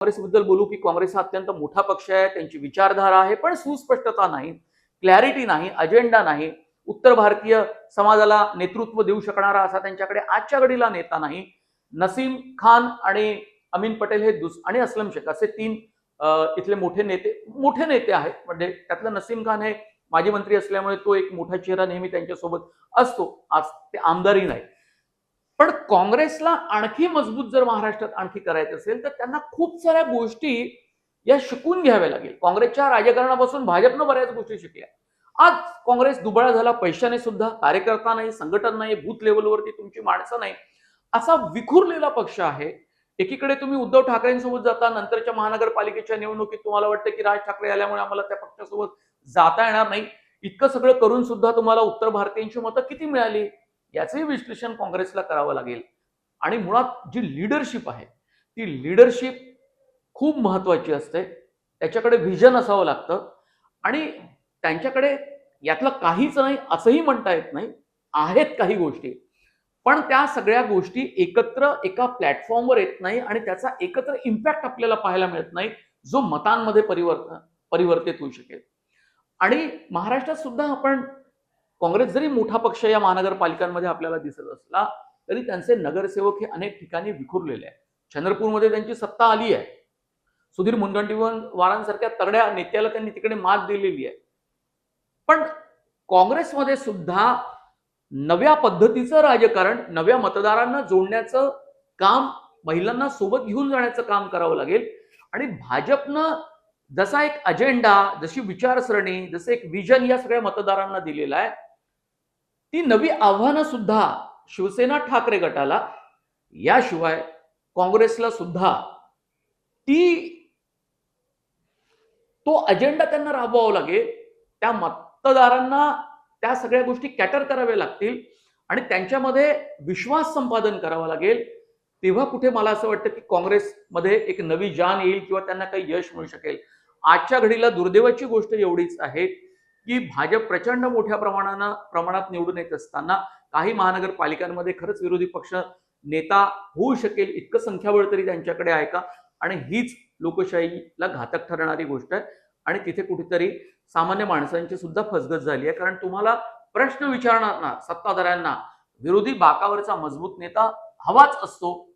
काँग्रेसबद्दल बोलू की काँग्रेस हा अत्यंत मोठा पक्ष आहे, त्यांची विचारधारा आहे, पण सुस्पष्टता नाही, क्लॅरिटी नाही, अजेंडा नाही, उत्तर भारतीय समाजाला नेतृत्व देऊ शकणारा असा त्यांच्याकडे आजच्या घडीला नेता नाही. नसीम खान आणि अमीन पटेल हे आणि अस्लम शेख असे तीन इथले मोठे नेते आहेत. म्हणजे त्यातलं नसीम खान हे माजी मंत्री असल्यामुळे तो एक मोठा चेहरा नेहमी त्यांच्यासोबत असतो. आज ते आमदारही नाही. पण काँग्रेसला आणखी मजबूत जर महाराष्ट्रात आणखी करायचं असेल तर त्यांना खूप साऱ्या गोष्टी या शिकून घ्याव्या लागेल. काँग्रेसच्या राजकारणापासून भाजपनं बऱ्याच गोष्टी शिकल्या. आज काँग्रेस दुबळा झाला, पैशाने सुद्धा, कार्यकर्ता नाही, संघटन नाही, बूथ लेवलवरती तुमची माणसं नाही, असा विखुरलेला पक्ष आहे. एकीकडे तुम्ही उद्धव ठाकरेंसोबत जाता, नंतरच्या महानगरपालिकेच्या निवडणुकीत तुम्हाला वाटतं की राज ठाकरे आल्यामुळे आम्हाला त्या पक्षासोबत जाता येणार नाही. इतकं सगळं करून सुद्धा तुम्हाला उत्तर भारतीयांची मतं किती मिळाली याचंही विश्लेषण काँग्रेसला करावं लागेल. आणि मुळात जी लीडरशिप आहे ती लीडरशिप खूप महत्वाची असते. त्याच्याकडे व्हिजन असावं लागतं आणि त्यांच्याकडे यातलं काहीच नाही असंही म्हणता येत नाही. आहेत काही गोष्टी, पण त्या सगळ्या गोष्टी एकत्र एका प्लॅटफॉर्मवर येत नाही आणि त्याचा एकत्र इम्पॅक्ट आपल्याला पाहायला मिळत नाही, जो मतांमध्ये परिवर्तित होऊ शकेल. आणि महाराष्ट्रात सुद्धा आपण काँग्रेस जरी मोठा पक्ष या महानगरपालिकांमध्ये आपल्याला दिसत असला तरी त्यांचे नगरसेवक हे अनेक ठिकाणी विखुरलेले आहेत. चंद्रपूरमध्ये त्यांची सत्ता आली आहे. सुधीर मुनगंटीवारांसारख्या तगड्या नेत्याला त्यांनी तिकडे मात दिलेली आहे. पण काँग्रेसमध्ये सुद्धा नव्या पद्धतीचं राजकारण, नव्या मतदारांना जोडण्याचं काम, महिलांना सोबत घेऊन जाण्याचं काम करावं लागेल. आणि भाजपनं जसा एक अजेंडा, जशी विचारसरणी, जसं एक विजन या सगळ्या मतदारांना दिलेला आहे, ती नवी आव्हानं सुद्धा शिवसेना ठाकरे गटाला, याशिवाय काँग्रेसला सुद्धा तो अजेंडा त्यांना राबवावा लागेल. त्या मतदारांना त्या सगळ्या गोष्टी कॅटर कराव्या लागतील आणि त्यांच्यामध्ये विश्वास संपादन करावा लागेल. तेव्हा कुठे मला असं वाटतं की काँग्रेसमध्ये एक नवी जान येईल किंवा त्यांना काही यश मिळू शकेल. आजच्या घडीला दुर्दैवाची गोष्ट एवढीच आहे की भाजप प्रचंड मोठ्या प्रमाणात निवडून येत असताना काही महानगरपालिकांमध्ये खरंच विरोधी पक्ष नेता होऊ शकेल इतकं संख्याबळ तरी त्यांच्याकडे आहे का? आणि हीच लोकशाहीला घातक ठरणारी गोष्ट आहे. आणि तिथे कुठेतरी सामान्य माणसांची सुद्धा फसगत झाली आहे. कारण तुम्हाला प्रश्न विचारणार सत्ताधाऱ्यांना विरोधी बाकावरचा मजबूत नेता हवाच असतो.